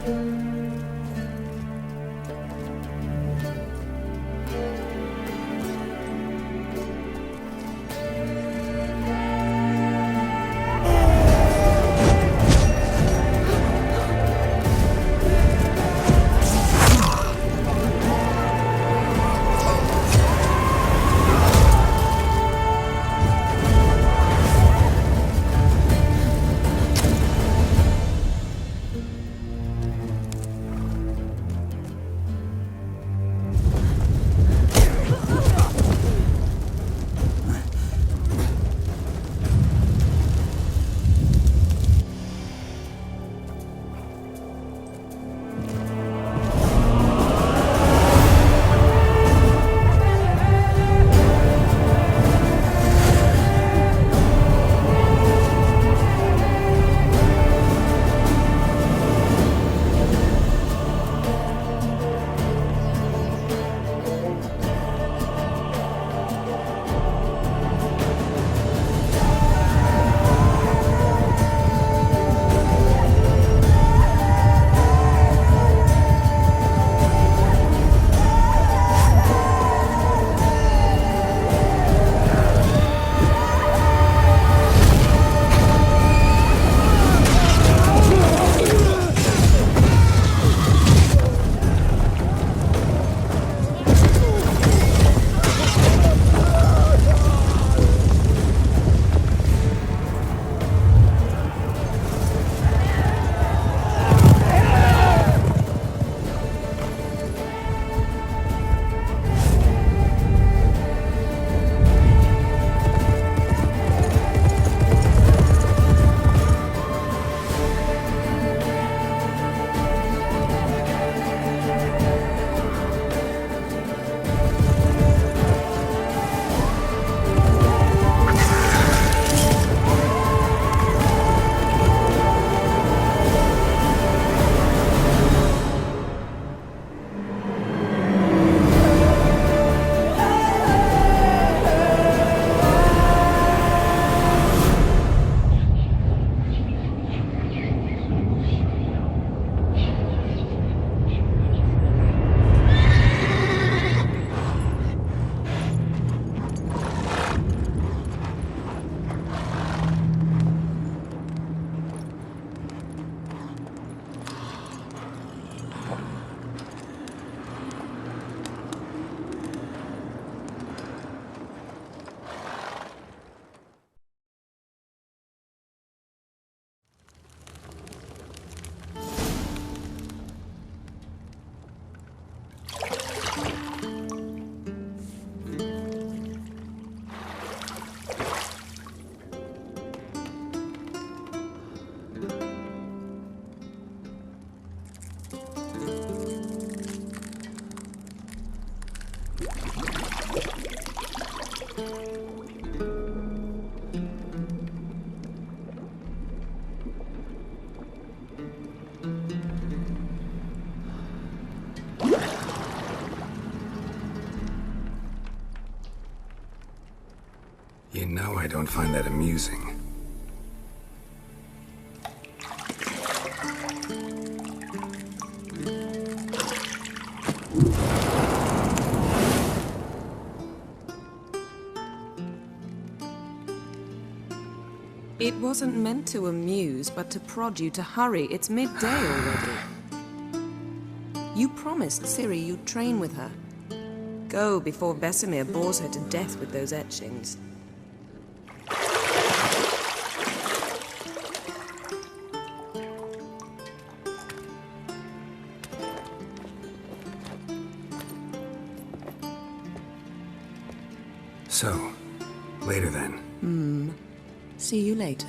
You know I don't find that amusing. It wasn't meant to amuse, but to prod you to hurry. It's midday already. You promised Ciri you'd train with her. Go before Vesemir bores her to death with those etchings. So, later then. See you later.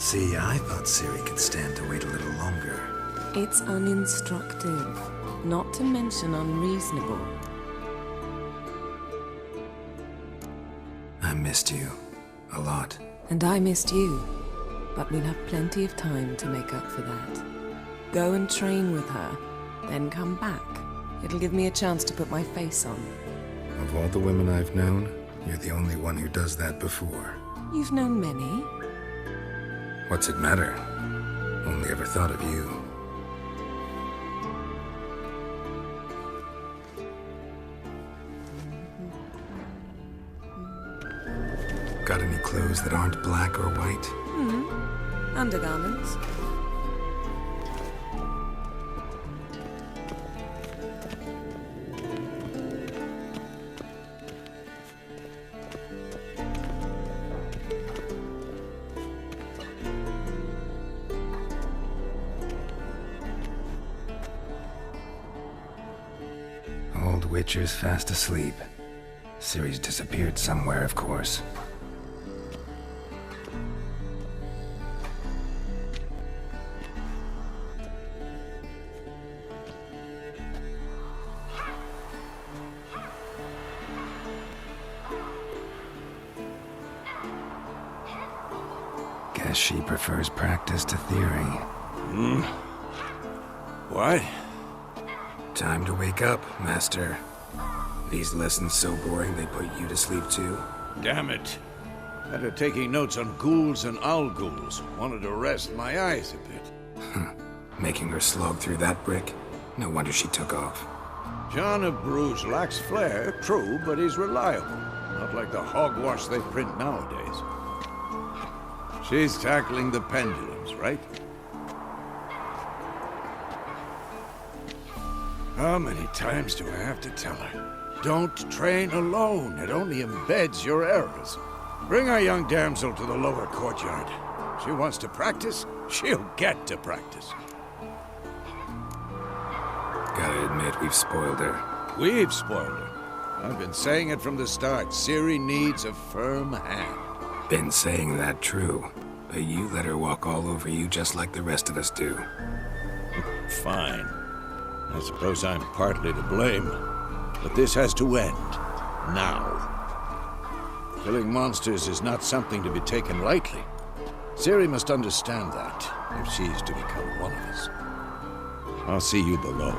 See, I thought Ciri could stand to wait a little longer. It's uninstructive, not to mention unreasonable. I missed you. A lot. And I missed you. But we'll have plenty of time to make up for that. Go and train with her, then come back. It'll give me a chance to put my face on. Of all the women I've known, you're the only one who does that before. You've known many. What's it matter? Only ever thought of you. Got any clothes that aren't black or white? Undergarments. Old Witcher's fast asleep. Ciri's disappeared somewhere, of course. Guess she prefers practice to theory. What? Time to wake up, Master. These lessons so boring they put you to sleep too? Damn it. After taking notes on ghouls and owl-ghouls, wanted to rest my eyes a bit. Making her slog through that brick? No wonder she took off. John of Bruges lacks flair, true, but he's reliable. Not like the hogwash they print nowadays. She's tackling the pendulums, right? How many times do I have to tell her? Don't train alone. It only embeds your errors. Bring our young damsel to the lower courtyard. She wants to practice, she'll get to practice. Gotta admit, we've spoiled her. We've spoiled her. I've been saying it from the start. Ciri needs a firm hand. Been saying that true, but you let her walk all over you just like the rest of us do. Fine. I suppose I'm partly to blame. But this has to end. Now. Killing monsters is not something to be taken lightly. Ciri must understand that, if she's to become one of us. I'll see you below.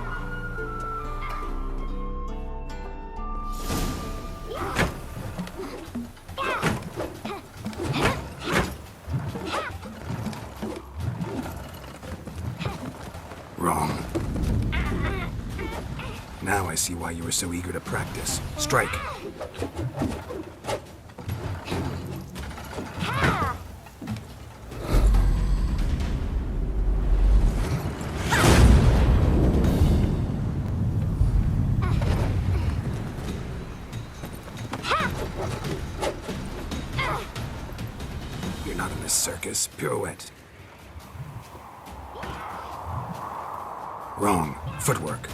Wrong. Now I see why you were so eager to practice. Strike. You're not in this circus. Pirouette. Wrong. Footwork.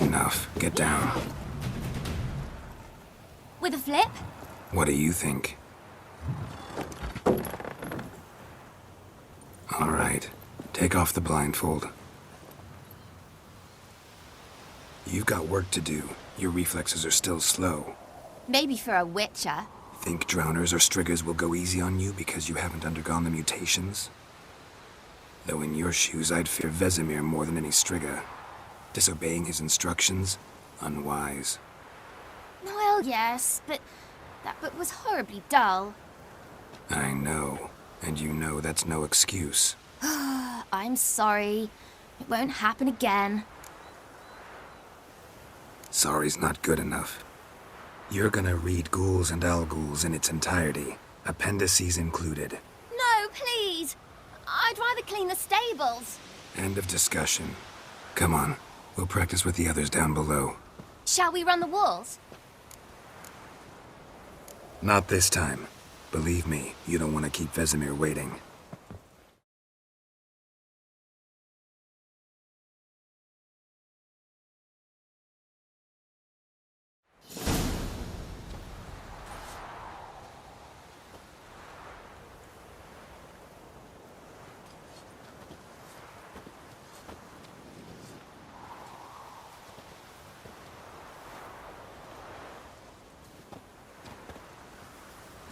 Enough. Get down. With a flip? What do you think? All right. Take off the blindfold. You've got work to do. Your reflexes are still slow. Maybe for a witcher. Think drowners or striggers will go easy on you because you haven't undergone the mutations? Though in your shoes, I'd fear Vesemir more than any strigger. Disobeying his instructions? Unwise. Well, yes, but that book was horribly dull. I know. And you know that's no excuse. I'm sorry. It won't happen again. Sorry's not good enough. You're gonna read Ghouls and Owl-Ghouls in its entirety, appendices included. No, please! I'd rather clean the stables. End of discussion. Come on, we'll practice with the others down below. Shall we run the walls? Not this time. Believe me, you don't want to keep Vesemir waiting.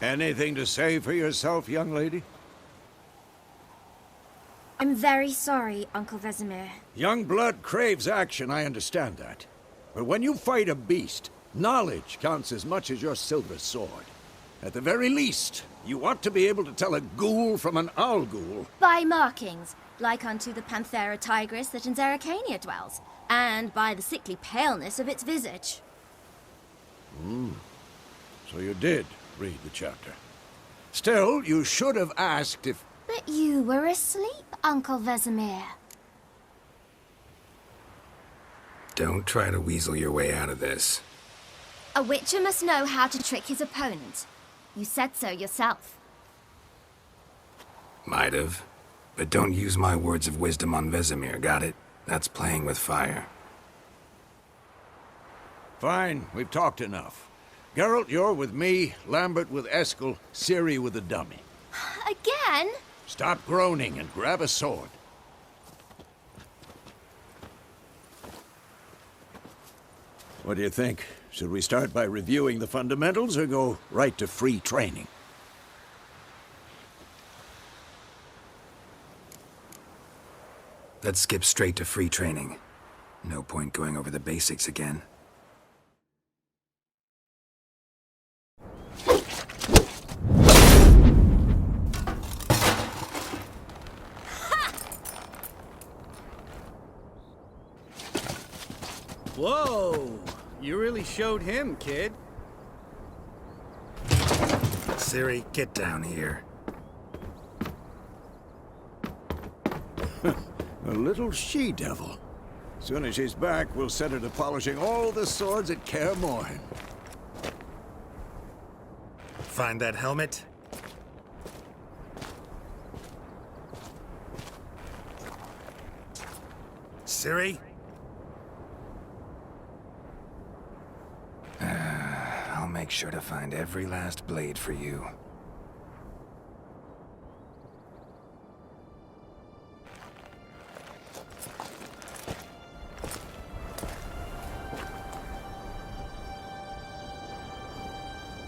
Anything to say for yourself, young lady? I'm very sorry, Uncle Vesemir. Young blood craves action, I understand that. But when you fight a beast, knowledge counts as much as your silver sword. At the very least, you ought to be able to tell a ghoul from an owl ghoul. By markings, like unto the Panthera tigris that in Zeracania dwells, and by the sickly paleness of its visage. So you did read the chapter. Still, you should have asked if... But you were asleep, Uncle Vesemir. Don't try to weasel your way out of this. A witcher must know how to trick his opponent. You said so yourself. Might have. But don't use my words of wisdom on Vesemir, got it? That's playing with fire. Fine, we've talked enough. Geralt, you're with me, Lambert with Eskel, Ciri with the dummy. Again? Stop groaning and grab a sword. What do you think? Should we start by reviewing the fundamentals or go right to free training? Let's skip straight to free training. No point going over the basics again. Whoa! You really showed him, kid. Ciri, get down here. A little she-devil. Soon as she's back, we'll set her to polishing all the swords at Kaer Morhen. Find that helmet? Ciri? I'll make sure to find every last blade for you.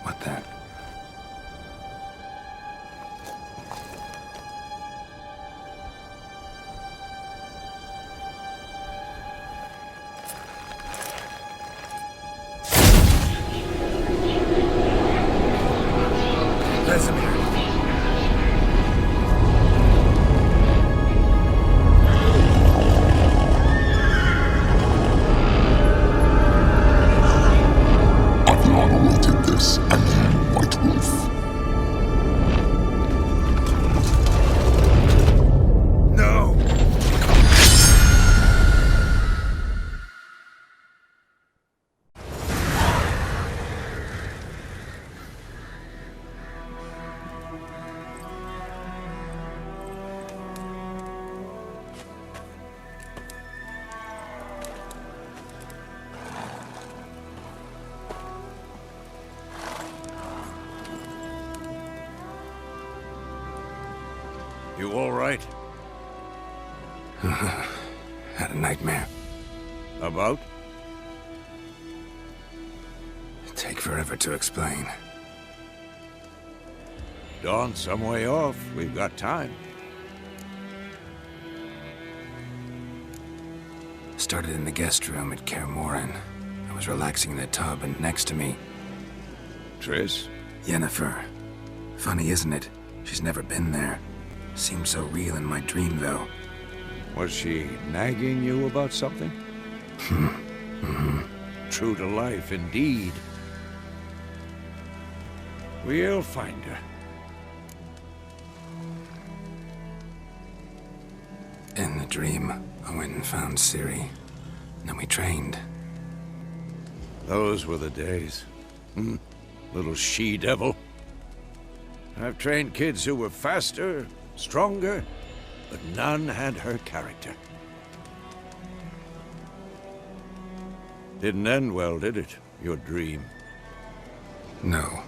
What the? Vesemir. Avion awaited this, and you, White Wolf. No! You all right? Had a nightmare. About? Take forever to explain. Dawn's some way off. We've got time. Started in the guest room at Kaer Morhen. I was relaxing in the tub, and next to me, Triss? Yennefer. Funny, isn't it? She's never been there. Seemed so real in my dream, though. Was she nagging you about something? True to life, indeed. We'll find her. In the dream, I went and found Ciri. Then we trained. Those were the days. Little she-devil. I've trained kids who were faster, stronger, but none had her character. Didn't end well, did it? Your dream? No.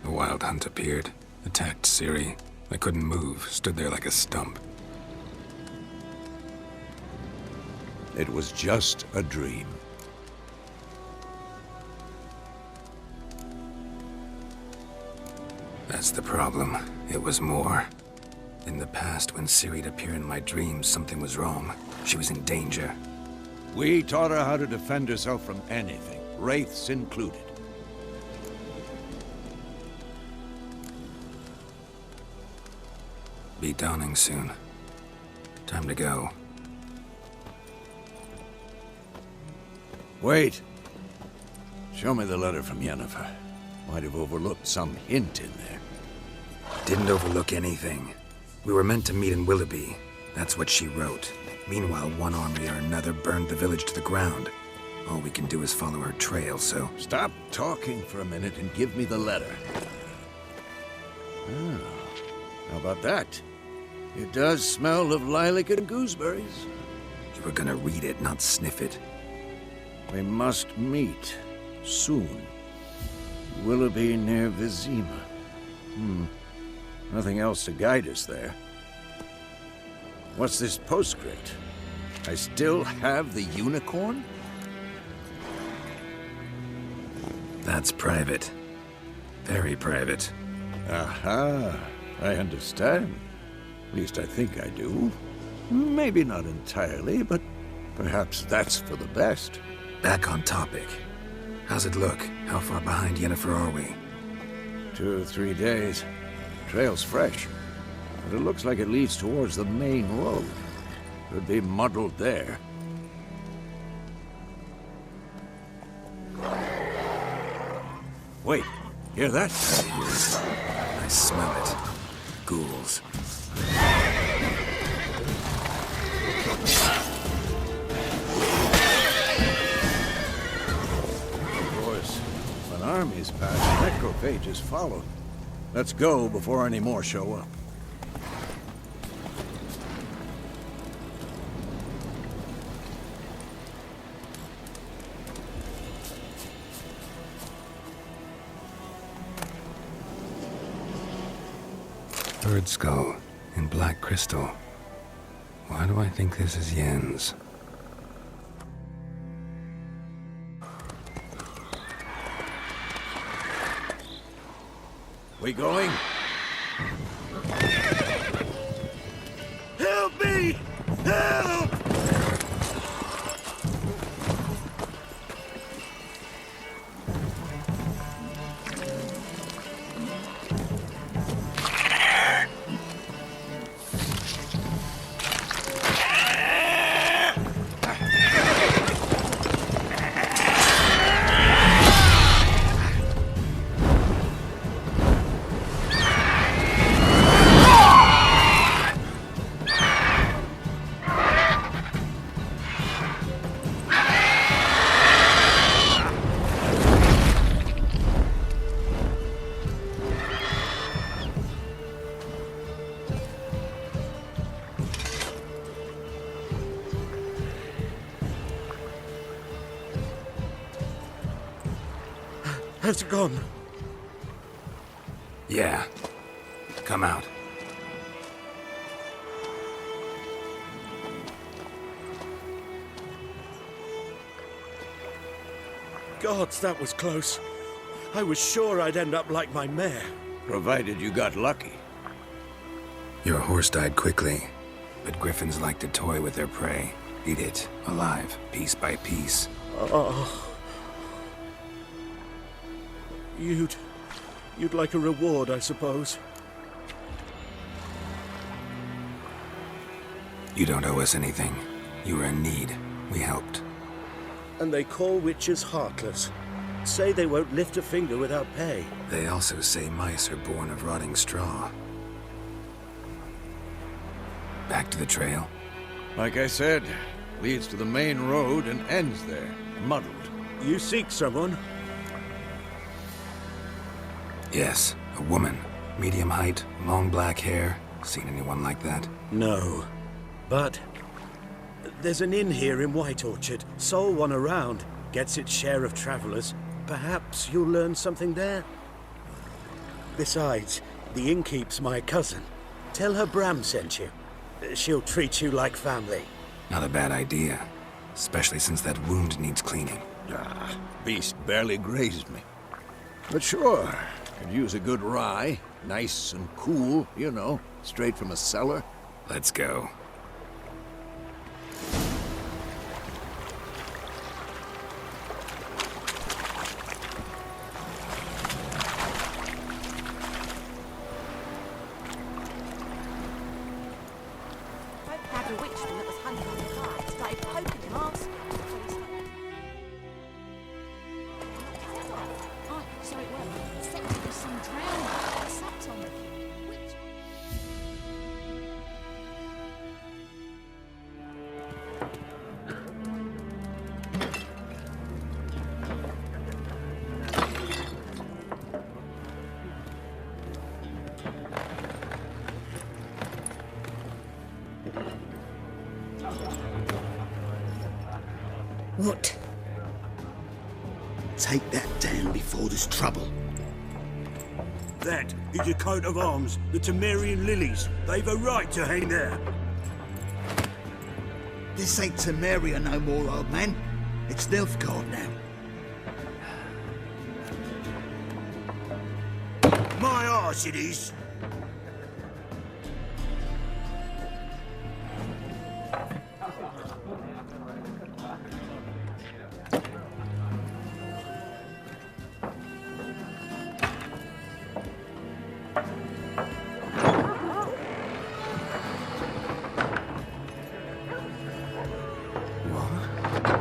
The Wild Hunt appeared, attacked Ciri. I couldn't move, stood there like a stump. It was just a dream. That's the problem. It was more. In the past, when Ciri'd appear in my dreams, something was wrong. She was in danger. We taught her how to defend herself from anything, wraiths included. Be dawning soon. Time to go. Wait. Show me the letter from Yennefer. Might have overlooked some hint in there. Didn't overlook anything. We were meant to meet in Willoughby. That's what she wrote. Meanwhile, one army or another burned the village to the ground. All we can do is follow her trail, so... Stop talking for a minute and give me the letter. Ah, how about that? It does smell of lilac and gooseberries. You were gonna read it, not sniff it. We must meet. Soon. Willoughby near Vizima. Nothing else to guide us there. What's this postscript? I still have the unicorn? That's private. Very private. Aha, I understand. At least I think I do. Maybe not entirely, but perhaps that's for the best. Back on topic. How's it look? How far behind Yennefer are we? 2 or 3 days. Trail's fresh, but it looks like it leads towards the main road. Could be muddled there. Wait, hear that? I smell it. Ghouls. Of course, when armies pass, necrophages follow. Let's go before any more show up. Bird skull in black crystal. Why do I think this is Yen's? We going? Help me! Help! Has it gone? Yeah. Come out. Gods, that was close. I was sure I'd end up like my mare. Provided you got lucky. Your horse died quickly, but griffins like to toy with their prey. Eat it, alive, piece by piece. Oh. You'd like a reward, I suppose. You don't owe us anything. You were in need. We helped. And they call witches heartless. Say they won't lift a finger without pay. They also say mice are born of rotting straw. Back to the trail? Like I said, leads to the main road and ends there, muddled. You seek someone? Yes, a woman. Medium height, long black hair. Seen anyone like that? No. But there's an inn here in White Orchard. Sole one around. Gets its share of travelers. Perhaps you'll learn something there. Besides, the innkeep's my cousin. Tell her Bram sent you. She'll treat you like family. Not a bad idea. Especially since that wound needs cleaning. Beast barely grazed me. But sure, Could use a good rye. Nice and cool, you know, straight from a cellar. Let's go. Had a witchman that was hunting on the car, started poking him arse. Oh, so it was. Except it was some drowning. Sucked on the witch. What? Take that down before there's trouble. That is a coat of arms, the Temerian lilies. They've a right to hang there. This ain't Temeria no more, old man. It's Nilfgaard now. My arse it is.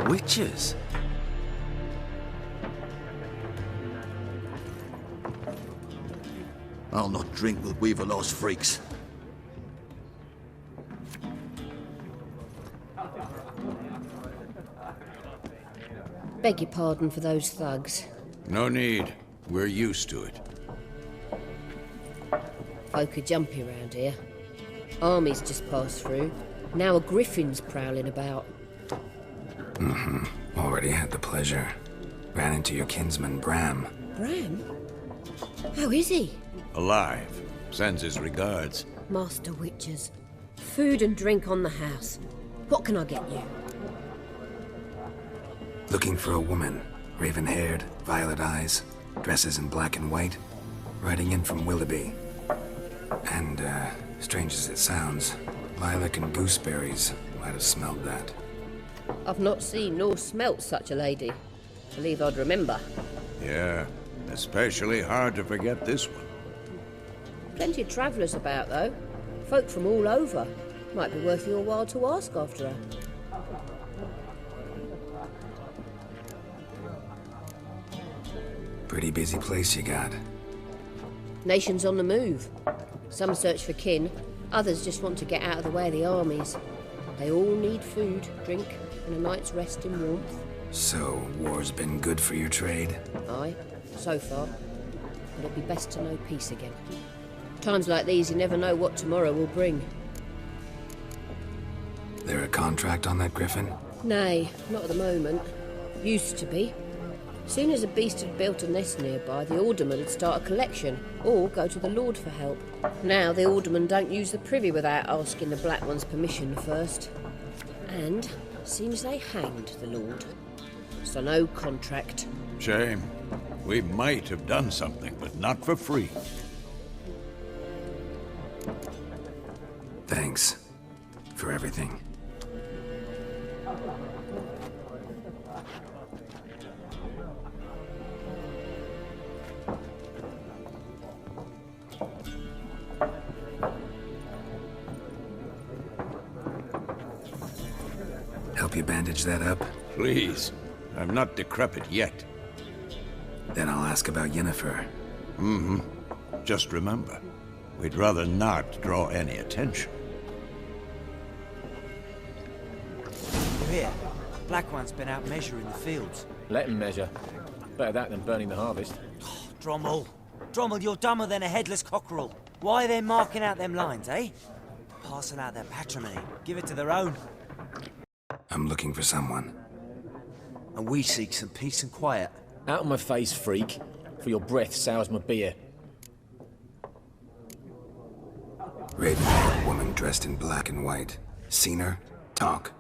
Witches? I'll not drink with Weaverlaw's freaks. Beg your pardon for those thugs. No need. We're used to it. Folk are jumpy around here. Armies just passed through. Now a griffin's prowling about. Already had the pleasure. Ran into your kinsman, Bram. Bram? How is he? Alive. Sends his regards. Master Witches. Food and drink on the house. What can I get you? Looking for a woman. Raven-haired, violet eyes, dresses in black and white. Riding in from Willoughby. And, strange as it sounds, lilac and gooseberries might have smelled that. I've not seen nor smelt such a lady. Believe I'd remember. Yeah, especially hard to forget this one. Plenty of travellers about, though. Folk from all over. Might be worth your while to ask after her. Pretty busy place you got. Nations on the move. Some search for kin, others just want to get out of the way of the armies. They all need food, drink, and a night's rest in warmth. So, war's been good for your trade? Aye, so far. But it'd be best to know peace again. Times like these, you never know what tomorrow will bring. There a contract on that griffin? Nay, not at the moment. Used to be. Soon as a beast had built a nest nearby, the alderman would start a collection, or go to the Lord for help. Now the aldermen don't use the privy without asking the Black One's permission first. And seems they hanged the Lord. So no contract. Shame. We might have done something, but not for free. Thanks. For everything. Help you bandage that up? Please. I'm not decrepit yet. Then I'll ask about Yennefer. Just remember, we'd rather not draw any attention. Here, Black One's been out measuring the fields. Let him measure. Better that than burning the harvest. Drommel. Drommel, you're dumber than a headless cockerel. Why are they marking out them lines, eh? Passing out their patrimony. Give it to their own. I'm looking for someone. And we seek some peace and quiet. Out of my face, freak. For your breath sours my beer. Raven-haired woman dressed in black and white. Seen her? Talk.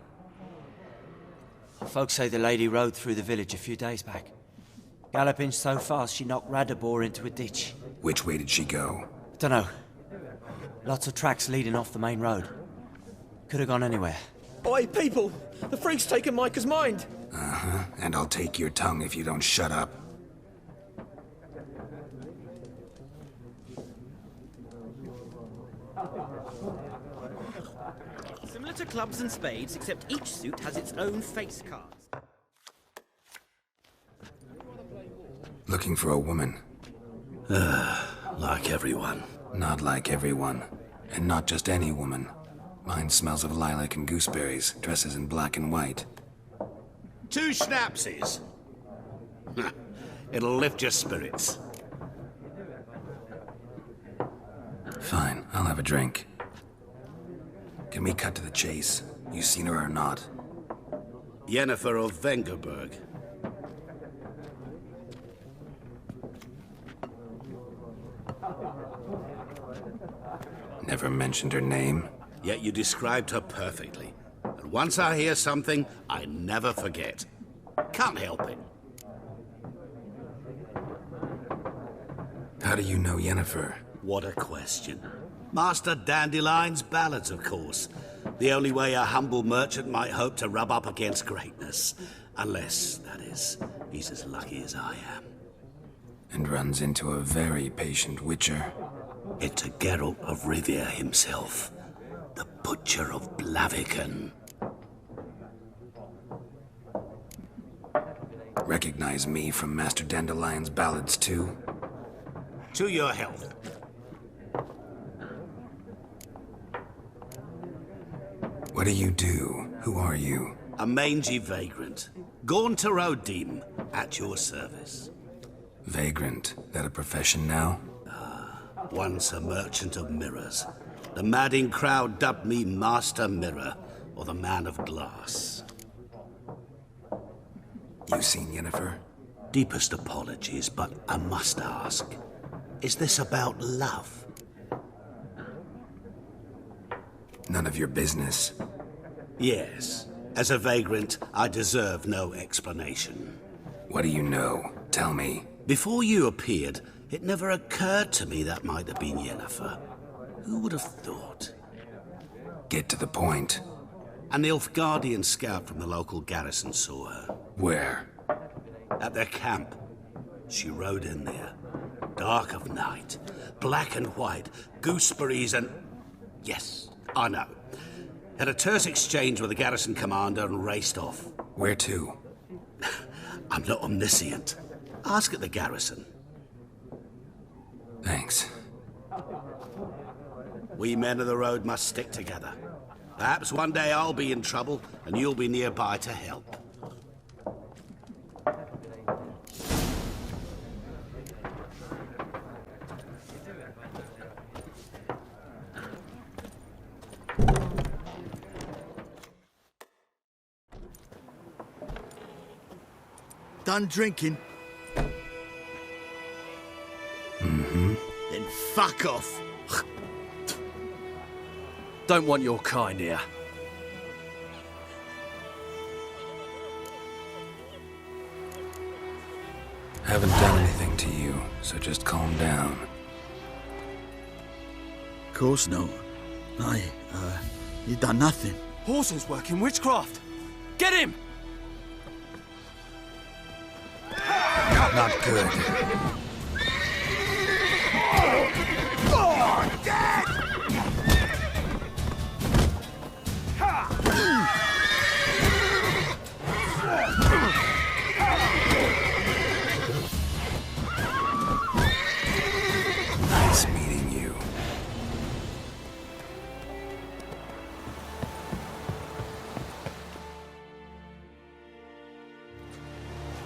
Folks say the lady rode through the village a few days back. Galloping so fast she knocked Radabor into a ditch. Which way did she go? Dunno. Lots of tracks leading off the main road. Could have gone anywhere. Oi, people! The freak's taken Micah's mind! Uh-huh, and I'll take your tongue if you don't shut up. Similar to clubs and spades, except each suit has its own face cards. Looking for a woman. Like everyone. Not like everyone. And not just any woman. Mine smells of lilac and gooseberries, dresses in black and white. 2 schnapsies. It'll lift your spirits. Fine, I'll have a drink. Can we cut to the chase? You seen her or not? Yennefer of Vengerberg. Never mentioned her name. Yet you described her perfectly. And once I hear something, I never forget. Can't help it. How do you know Yennefer? What a question. Master Dandelion's ballads, of course. The only way a humble merchant might hope to rub up against greatness. Unless, that is, he's as lucky as I am. And runs into a very patient witcher. It's a Geralt of Rivia himself. The Butcher of Blaviken. Recognize me from Master Dandelion's ballads, too? To your health. What do you do? Who are you? A mangy vagrant. Gaunter O'Dim, at your service. Vagrant? That a profession now? Once a merchant of mirrors. The madding crowd dubbed me Master Mirror, or the Man of Glass. You seen Yennefer? Deepest apologies, but I must ask. Is this about love? None of your business. Yes. As a vagrant, I deserve no explanation. What do you know? Tell me. Before you appeared, it never occurred to me that might have been Yennefer. Who would have thought? Get to the point. An Nilfgaardian scout from the local garrison saw her. Where? At their camp. She rode in there. Dark of night. Black and white. Gooseberries and... Yes, I know. Had a terse exchange with the garrison commander and raced off. Where to? I'm not omniscient. Ask at the garrison. Thanks. We men of the road must stick together. Perhaps one day I'll be in trouble and you'll be nearby to help. Done drinking? Mm-hmm. Then fuck off. Don't want your kind here. Haven't done anything to you, so just calm down. Of course not. You done nothing. Horses working witchcraft! Get him! Not good. Nice meeting you.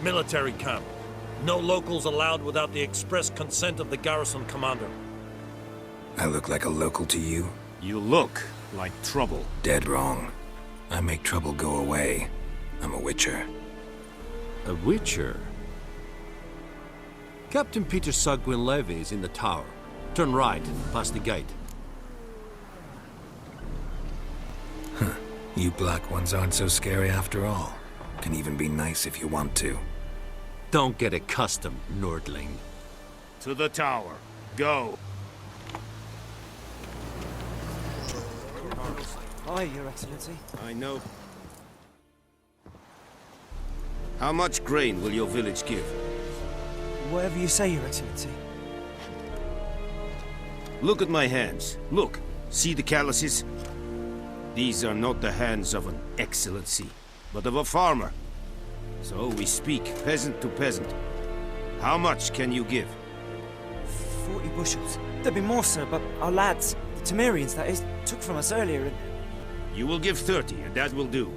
Military camp. No locals allowed without the express consent of the garrison commander. I look like a local to you? You look like trouble. Dead wrong. I make trouble go away. I'm a witcher. A witcher? Captain Peter Sagwin Levy is in the tower. Turn right, past the gate. Huh. You black ones aren't so scary after all. Can even be nice if you want to. Don't get accustomed, Nordling. To the tower. Go. Aye, Your Excellency. I know. How much grain will your village give? Whatever you say, Your Excellency. Look at my hands. Look. See the calluses? These are not the hands of an excellency, but of a farmer. So we speak peasant to peasant. How much can you give? 40 bushels. There'd be more, sir, but our lads, the Temerians, that is, took from us earlier and... You will give 30, and that will do.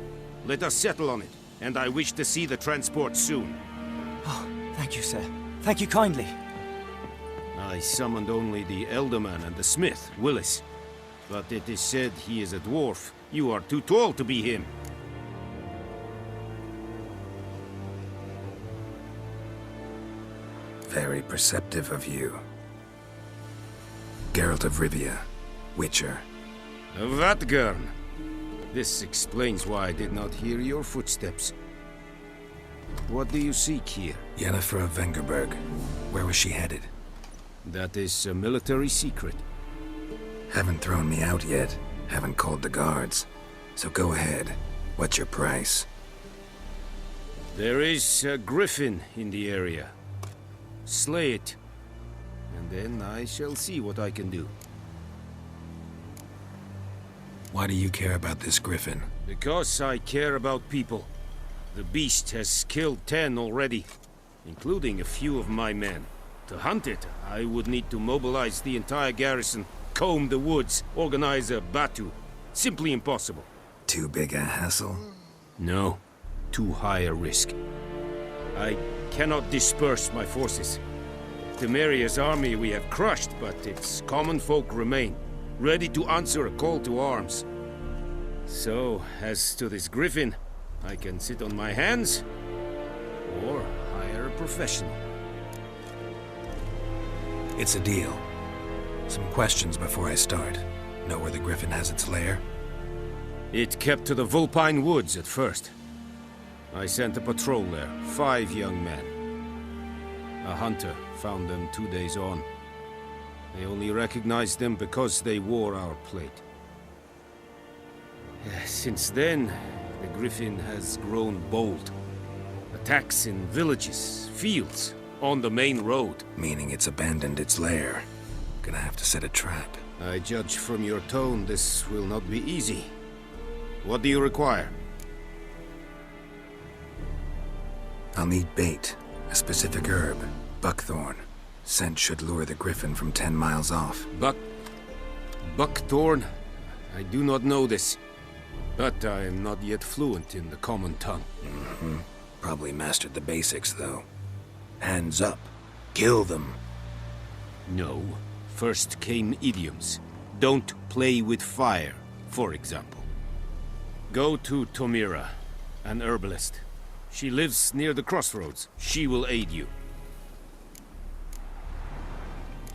Let us settle on it, and I wish to see the transport soon. Oh, thank you, sir. Thank you kindly. I summoned only the Elderman and the smith, Willis. But it is said he is a dwarf. You are too tall to be him. Very perceptive of you. Geralt of Rivia, Witcher. Vatgern. This explains why I did not hear your footsteps. What do you seek here? Yennefer of Vengerberg. Where was she headed? That is a military secret. Haven't thrown me out yet. Haven't called the guards. So go ahead. What's your price? There is a griffin in the area. Slay it. And then I shall see what I can do. Why do you care about this griffin? Because I care about people. The beast has killed 10 already, including a few of my men. To hunt it, I would need to mobilize the entire garrison, comb the woods, organize a batu. Simply impossible. Too big a hassle? No. Too high a risk. I cannot disperse my forces. Temeria's army we have crushed, but its common folk remain, ready to answer a call to arms. So, as to this griffin, I can sit on my hands, or hire a professional. It's a deal. Some questions before I start. Know where the griffin has its lair? It kept to the Vulpine Woods at first. I sent a patrol there, 5 young men. A hunter found them 2 days on. They only recognized them because they wore our plate. Since then, the griffin has grown bold. Attacks in villages, fields, on the main road. Meaning it's abandoned its lair. Gonna have to set a trap. I judge from your tone this will not be easy. What do you require? I'll need bait. A specific herb. Buckthorn. Scent should lure the griffin from 10 miles off. Buckthorn? I do not know this. But I am not yet fluent in the common tongue. Mm-hmm. Probably mastered the basics, though. Hands up. Kill them. No. First came idioms. Don't play with fire, for example. Go to Tomira, an herbalist. She lives near the crossroads. She will aid you.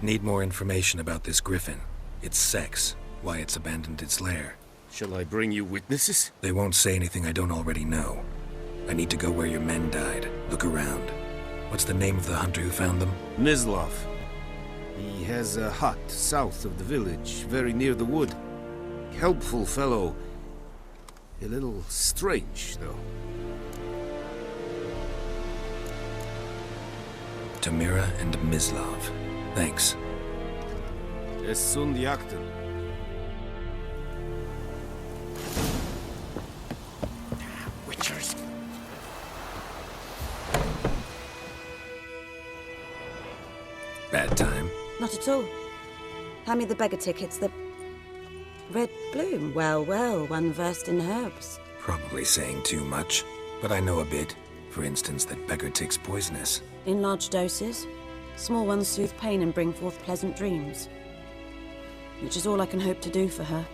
Need more information about this griffin. Its sex, why it's abandoned its lair. Shall I bring you witnesses? They won't say anything I don't already know. I need to go where your men died. Look around. What's the name of the hunter who found them? Mislav. He has a hut south of the village, very near the wood. Helpful fellow. A little strange, though. Tomira and Mislav. Thanks. Es sunt jakten. Witchers. Bad time? Not at all. Hand me the beggar tickets, the... Red Bloom. Well, well, one versed in herbs. Probably saying too much, but I know a bit. For instance, that beggar tick's poisonous. In large doses. Small ones soothe pain and bring forth pleasant dreams. Which is all I can hope to do for her.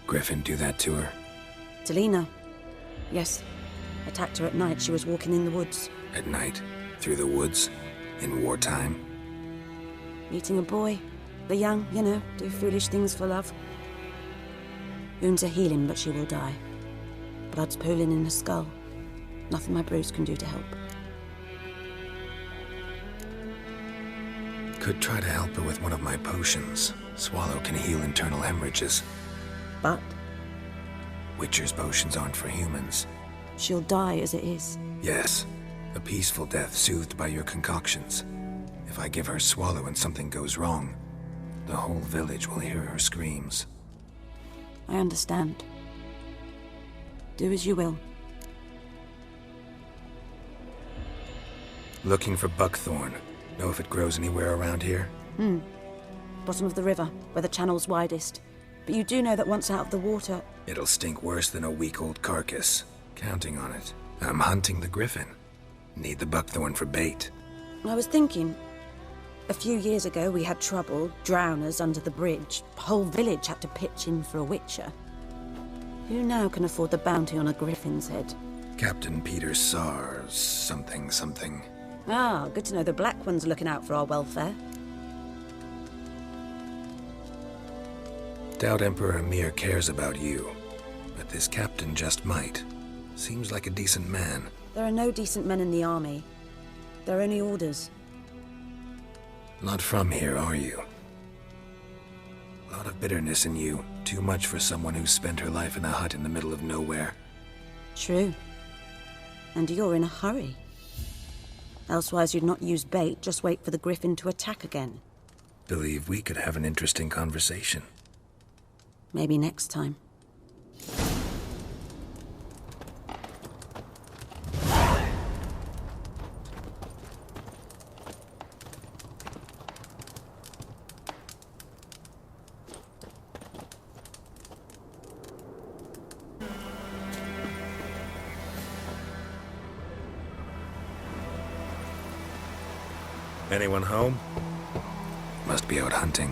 Griffin do that to her? Delina. Yes. Attacked her at night. She was walking in the woods. At night? Through the woods? In wartime? Meeting a boy. The young, you know, do foolish things for love. Wounds are healing, but she will die. Blood's pooling in her skull. Nothing my bruise can do to help. could try to help her with one of my potions. Swallow can heal internal hemorrhages. But Witcher's potions aren't for humans. she'll die as it is. Yes, a peaceful death soothed by your concoctions. If I give her Swallow and something goes wrong, the whole village will hear her screams. I understand. Do as you will. Looking for buckthorn. Know if it grows anywhere around here? Bottom of the river, where the channel's widest. But you do know that once out of the water... It'll stink worse than a week-old carcass. Counting on it. I'm hunting the griffin. Need the buckthorn for bait. I was thinking... A few years ago we had trouble, drowners under the bridge. The whole village had to pitch in for a witcher. Who now can afford the bounty on a griffin's head? Captain Peter Sars, something. Ah, good to know the Black One's looking out for our welfare. Doubt Emperor Emir cares about you, but this captain just might. Seems like a decent man. There are no decent men in the army. There are only orders. Not from here, are you? A lot of bitterness in you. Too much for someone who spent her life in a hut in the middle of nowhere. True. And you're in a hurry. Elsewise you'd not use bait, just wait for the griffin to attack again. Believe we could have an interesting conversation. Maybe next time. Anyone home? Must be out hunting.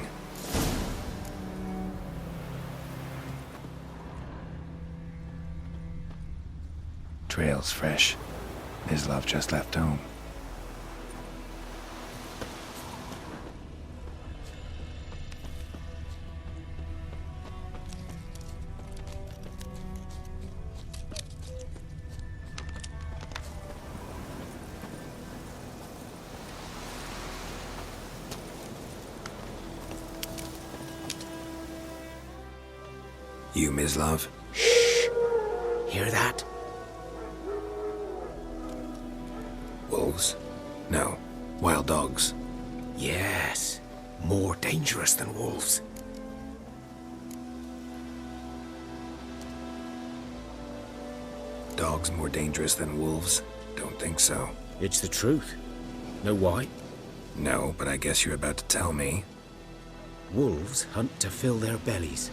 Trail's fresh. Mislav just left home. You, Mislav? Shh! Hear that? Wolves? No. Wild dogs. Yes. More dangerous than wolves. Dogs more dangerous than wolves? Don't think so. It's the truth. Know why? No, but I guess you're about to tell me. Wolves hunt to fill their bellies.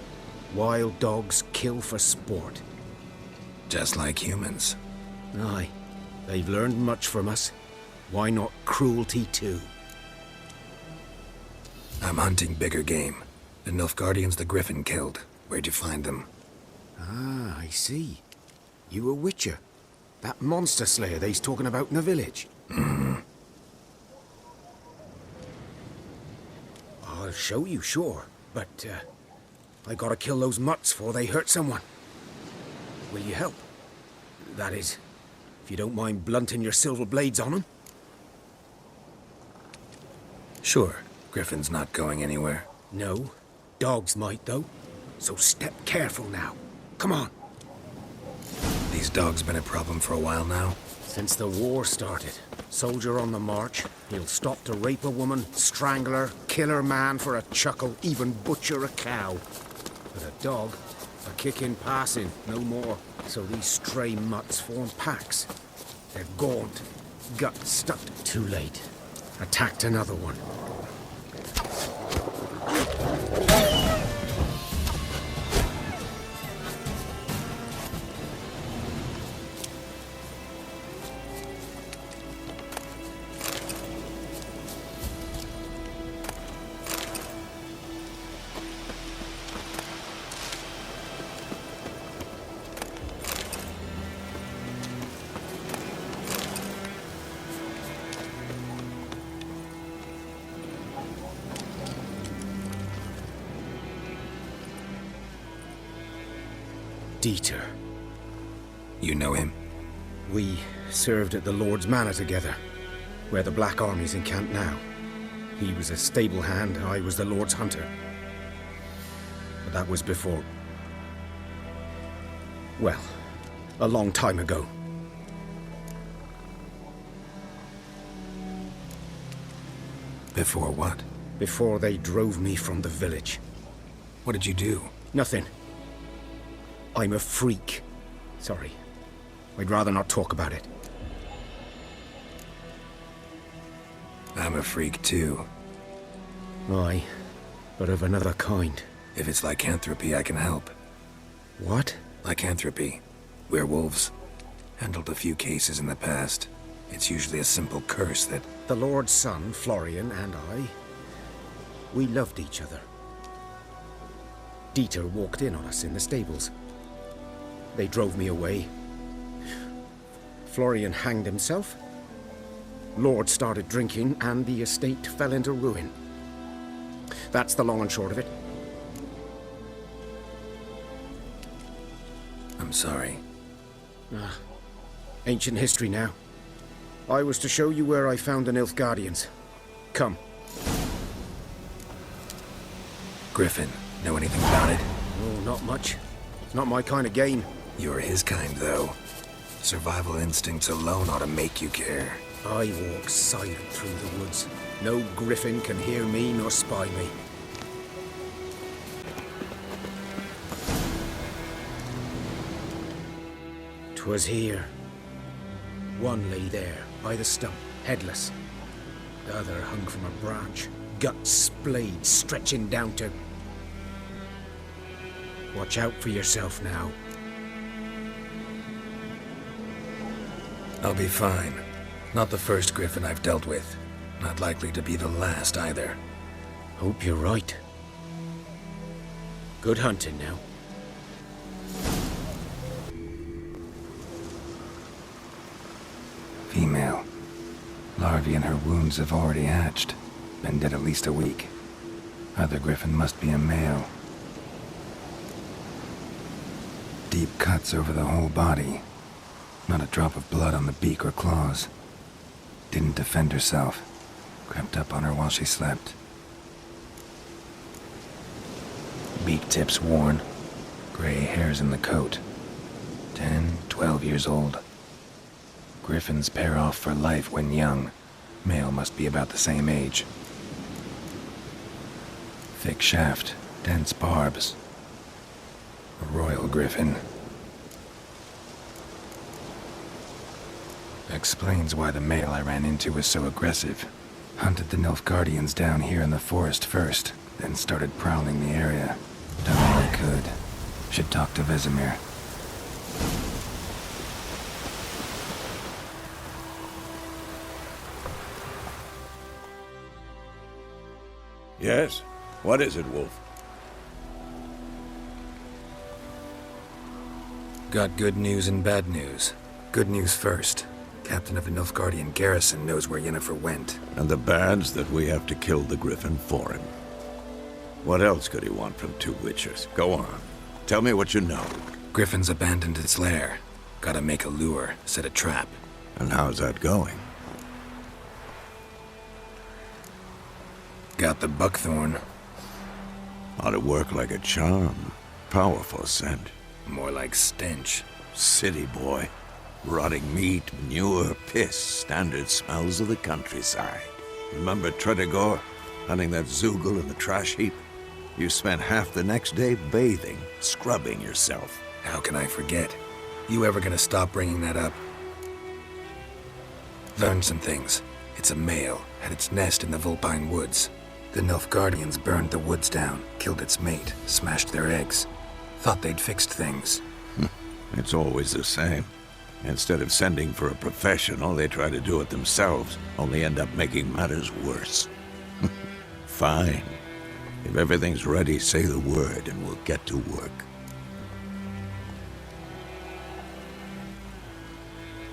Wild dogs kill for sport. Just like humans. Aye. They've learned much from us. Why not cruelty too? I'm hunting bigger game. The Nilfgaardians the Griffin killed. Where'd you find them? Ah, I see. You a witcher. That monster slayer they's talking about in the village. I'll show you, sure. But, I gotta kill those mutts before they hurt someone. Will you help? That is, if you don't mind blunting your silver blades on them. Sure. Griffin's not going anywhere. No. Dogs might, though. So step careful now. Come on. These dogs been a problem for a while now? Since the war started. Soldier on the march. He'll stop to rape a woman, strangle her, kill her man for a chuckle, even butcher a cow. But a dog, a kick in passing, no more. So these stray mutts form packs. They're gaunt, guts stuck. Too late. Attacked another one. Dieter. You know him? We served at the Lord's Manor together, where the Black Army's encamped now. He was a stable hand, I was the Lord's hunter. But that was before... well, a long time ago. Before what? Before they drove me from the village. What did you do? Nothing. I'm a freak. Sorry. I'd rather not talk about it. I'm a freak too. Aye, but of another kind. If it's lycanthropy, I can help. What? Lycanthropy. Werewolves. Handled a few cases in the past. It's usually a simple curse that... The Lord's son, Florian, and I... we loved each other. Dieter walked in on us in the stables. They drove me away. Florian hanged himself. Lord started drinking, and the estate fell into ruin. That's the long and short of it. I'm sorry. Ancient history now. I was to show you where I found the Nilfgaardians. Come. Griffin, know anything about it? Oh, not much. Not my kind of game. You're his kind, though. Survival instincts alone ought to make you care. I walk silent through the woods. No griffin can hear me nor spy me. "'Twas here. One lay there, by the stump, headless. The other hung from a branch, guts splayed, stretching down to... Watch out for yourself now. I'll be fine. Not the first griffin I've dealt with. Not likely to be the last, either. Hope you're right. Good hunting now. Female. Larvae in her wounds have already hatched. Been dead at least a week. Other griffin must be a male. Deep cuts over the whole body. Not a drop of blood on the beak or claws. Didn't defend herself. Crept up on her while she slept. Beak tips worn. Gray hairs in the coat. 10, 12 years old. Griffins pair off for life when young. Male must be about the same age. Thick shaft, dense barbs. A royal griffin. Explains why the male I ran into was so aggressive. Hunted the Nilfgaardians down here in the forest first, then started prowling the area. Done all I could. Should talk to Vesemir. Yes? What is it, Wolf? Got good news and bad news. Good news first. Captain of the Nilfgaardian garrison knows where Yennefer went. And the bad's that we have to kill the griffin for him. What else could he want from two witchers? Go on. Tell me what you know. Griffin's abandoned its lair. Gotta make a lure, set a trap. And how's that going? Got the buckthorn. Ought to work like a charm. Powerful scent. More like stench. City boy. Rotting meat, manure, piss. Standard smells of the countryside. Remember Tretogor? Hunting that Zoogle in the trash heap? You spent half the next day bathing, scrubbing yourself. How can I forget? You ever gonna stop bringing that up? Learned some things. It's a male, had its nest in the Vulpine Woods. The Nilfgaardians burned the woods down, killed its mate, smashed their eggs. Thought they'd fixed things. It's always the same. Instead of sending for a professional, they try to do it themselves, only end up making matters worse. Fine. If everything's ready, say the word and we'll get to work.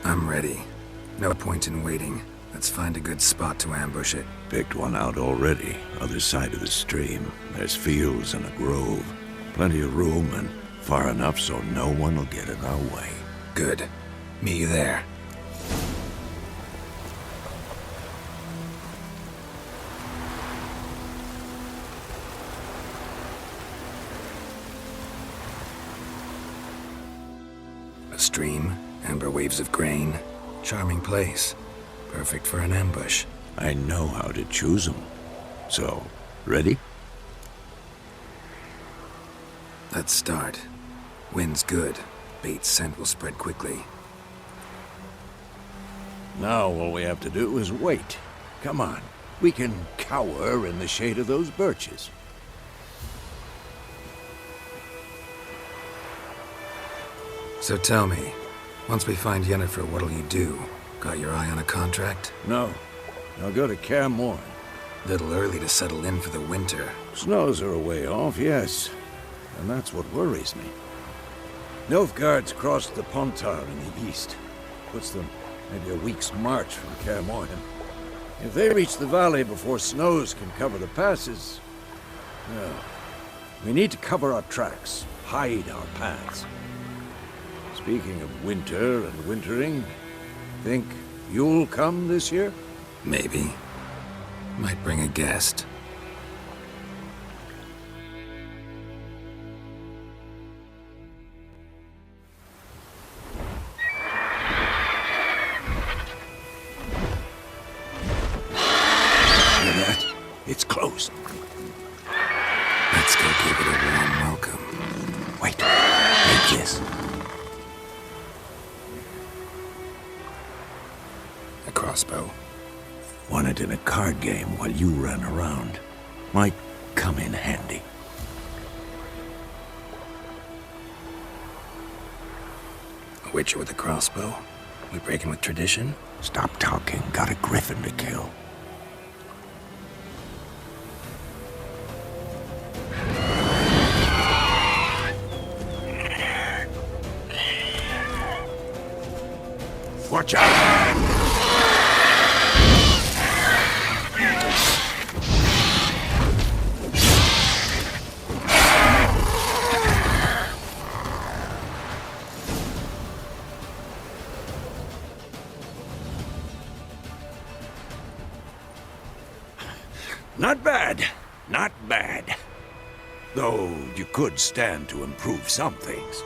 I'm ready. No point in waiting. Let's find a good spot to ambush it. Picked one out already, other side of the stream. There's fields and a grove. Plenty of room and far enough so no one will get in our way. Good. Meet you there. waves of grain. Charming place. Perfect for an ambush. I know how to choose them. So, ready? Let's start. Wind's good. Bait's scent will spread quickly. Now all we have to do is wait. Come on. We can cower in the shade of those birches. So tell me, once we find Yennefer, what'll you do? Got your eye on a contract? No. I'll go to Kaer Morhen. Little early to settle in for the winter. Snows are a way off, yes. And that's what worries me. Nilfgaard's crossed the Pontar in the east. Puts them maybe a week's march from Kaer Morhen. If they reach the valley before snows can cover the passes... well, we need to cover our tracks, hide our paths. Speaking of winter and wintering, think you'll come this year? Maybe. Might bring a guest. Hear that? It's close. Let's go give it a warm welcome. Wait. Take this. A crossbow. Won it in a card game while you ran around. Might come in handy. A witcher with a crossbow? We breaking with tradition? Stop talking. Got a griffin to kill. Watch out! Not bad. Not bad. Though you could stand to improve some things.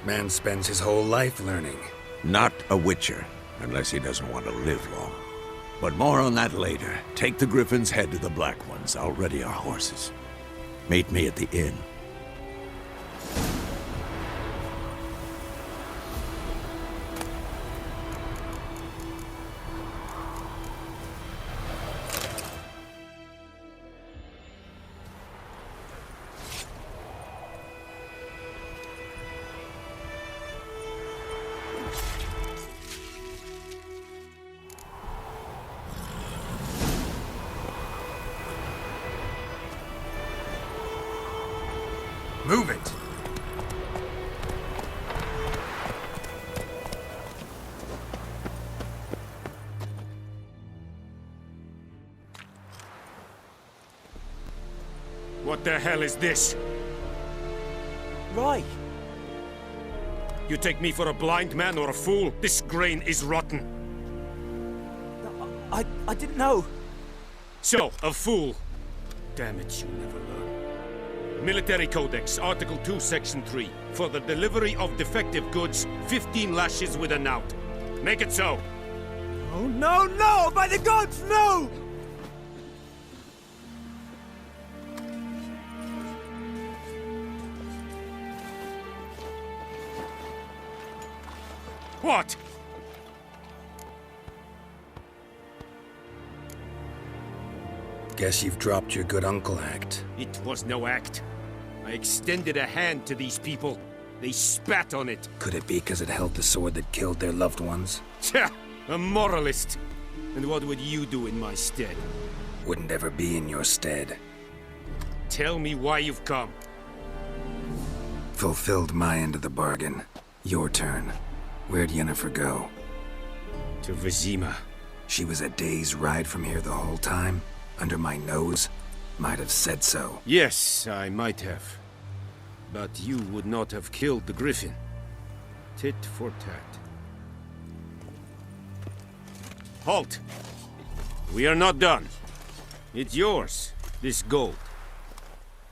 Man spends his whole life learning. Not a witcher, unless he doesn't want to live long. But more on that later. Take the Griffin's head to the Black Ones. I'll ready our horses. Meet me at the inn. Move it! What the hell is this? Right. You take me for a blind man or a fool? This grain is rotten. I didn't know. So, a fool. Damn it, you never learn. Military Codex, Article 2, Section 3. For the delivery of defective goods, 15 lashes with a knout. Make it so. Oh, no, no! By the gods, no! What? Guess you've dropped your good uncle act. It was no act. I extended a hand to these people. They spat on it. Could it be because it held the sword that killed their loved ones? Tja! A moralist. And what would you do in my stead? Wouldn't ever be in your stead. Tell me why you've come. Fulfilled my end of the bargain. Your turn. Where'd Yennefer go? To Vizima. She was a day's ride from here the whole time? Under my nose? Might have said so. Yes, I might have. But you would not have killed the Griffin. Tit for tat. Halt! We are not done. It's yours, this gold.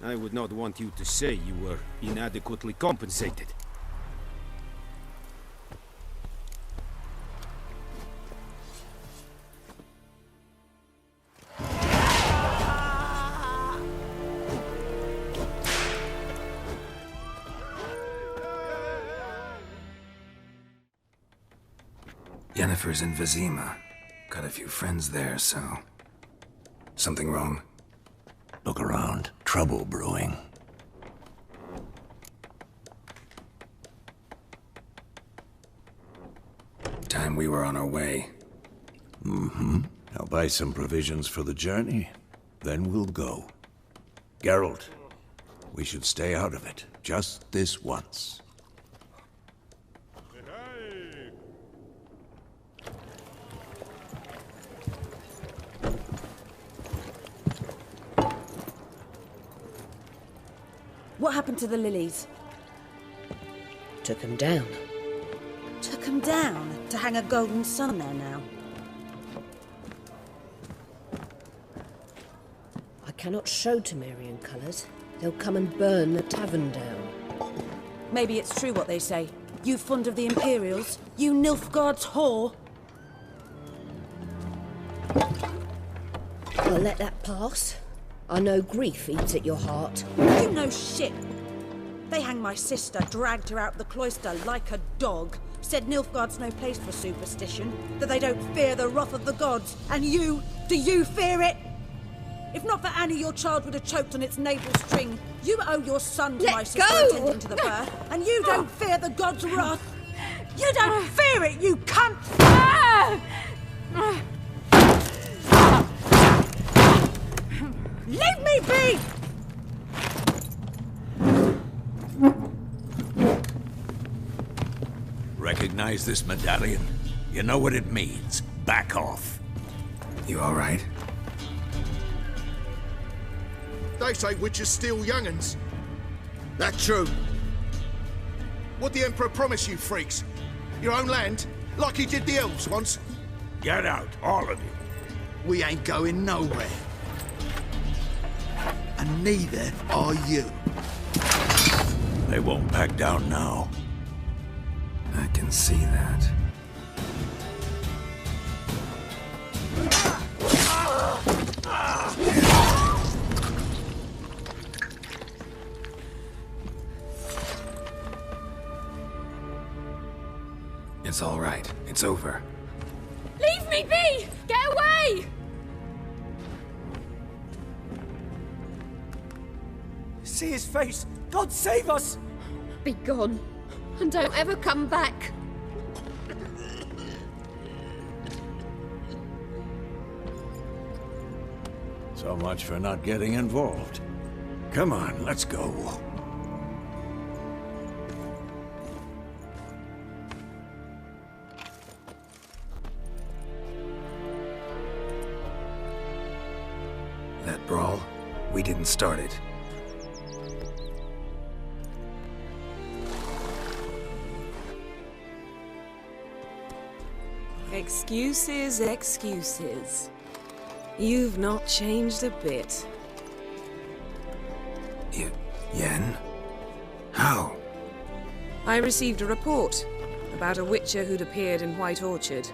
I would not want you to say you were inadequately compensated. Yennefer's in Vizima. Got a few friends there, so... Something wrong? Look around. Trouble brewing. Time we were on our way. Mm-hmm. I'll buy some provisions for the journey. Then we'll go. Geralt, we should stay out of it. Just this once. What happened to the lilies? Took them down. Took them down to hang a golden sun there now. I cannot show Temerian colours. They'll come and burn the tavern down. Maybe it's true what they say. You fond of the Imperials? You Nilfgaard's whore? I'll let that pass. I know grief eats at your heart. You know shit. They hanged my sister, dragged her out the cloister like a dog. Said Nilfgaard's no place for superstition, that they don't fear the wrath of the gods. And you, do you fear it? If not for Annie, your child would have choked on its navel string. You owe your son to my sister attending to the birth, and you don't fear the gods' wrath. You don't fear it, you cunt! Leave me be! Recognize this medallion? You know what it means. Back off. You all right? They say witches steal young'uns. That true? What'd the Emperor promise you, freaks? Your own land? Like he did the elves once? Get out, all of you. We ain't going nowhere. And neither are you. They won't back down now. I can see that. It's all right. It's over. Leave me be! Get away! See his face! God save us! Be gone, and don't ever come back. So much for not getting involved. Come on, let's go. That brawl, we didn't start it. Excuses, excuses. You've not changed a bit. Yen? How? I received a report about a witcher who'd appeared in White Orchard.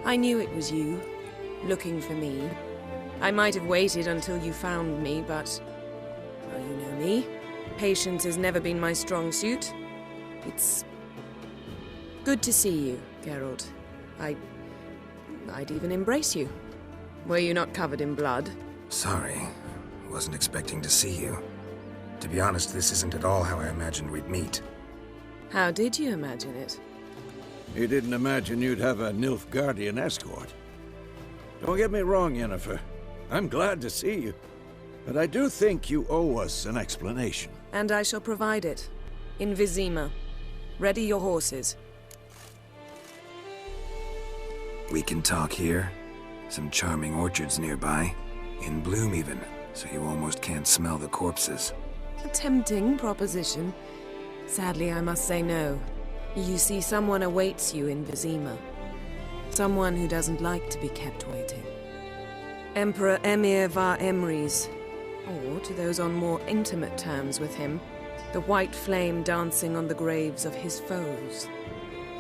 I knew it was you, looking for me. I might have waited until you found me, but... well, you know me. Patience has never been my strong suit. It's... good to see you, Geralt. I'd even embrace you. Were you not covered in blood? Sorry. Wasn't expecting to see you. To be honest, this isn't at all how I imagined we'd meet. How did you imagine it? You didn't imagine you'd have a Nilfgaardian escort. Don't get me wrong, Yennefer. I'm glad to see you. But I do think you owe us an explanation. And I shall provide it. In Vizima. Ready your horses. We can talk here. Some charming orchards nearby. In bloom even, so you almost can't smell the corpses. A tempting proposition. Sadly, I must say no. You see, someone awaits you in Vizima. Someone who doesn't like to be kept waiting. Emperor Emir var Emreis. Or, to those on more intimate terms with him, the white flame dancing on the graves of his foes.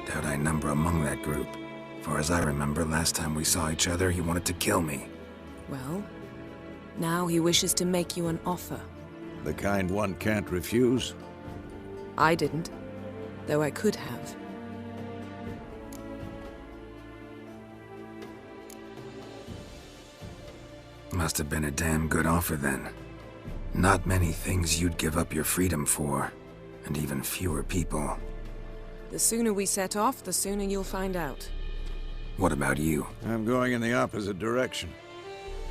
Doubt I number among that group. Far as I remember, last time we saw each other, he wanted to kill me. Well, now he wishes to make you an offer. The kind one can't refuse? I didn't, though I could have. Must have been a damn good offer then. Not many things you'd give up your freedom for, and even fewer people. The sooner we set off, the sooner you'll find out. What about you? I'm going in the opposite direction.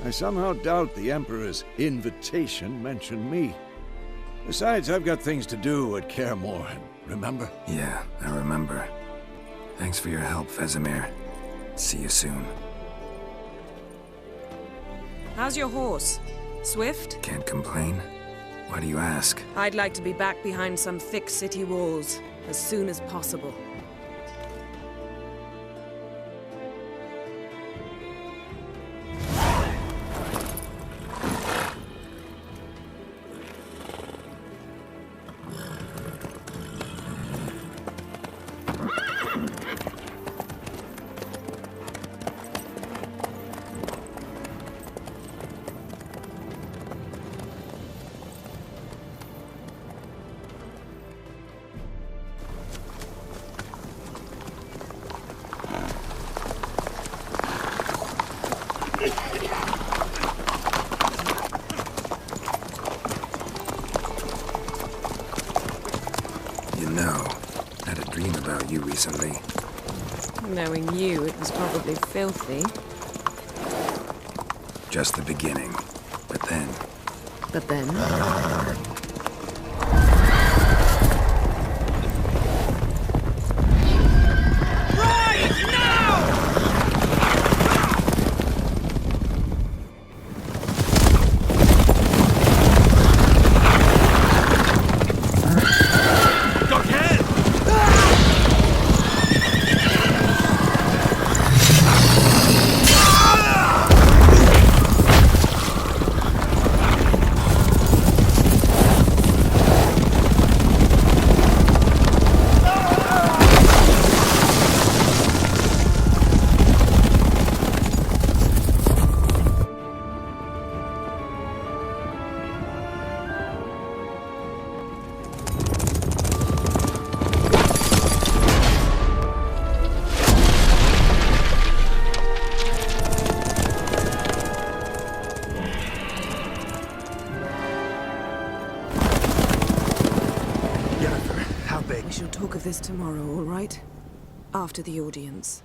I somehow doubt the Emperor's invitation mentioned me. Besides, I've got things to do at Kaer Morhen, remember? Yeah, I remember. Thanks for your help, Vesemir. See you soon. How's your horse? Swift? Can't complain. Why do you ask? I'd like to be back behind some thick city walls as soon as possible. You know, I had a dream about you recently. Knowing you, it was probably filthy. Just the beginning. But then... But then... We shall talk of this tomorrow, all right? After the audience.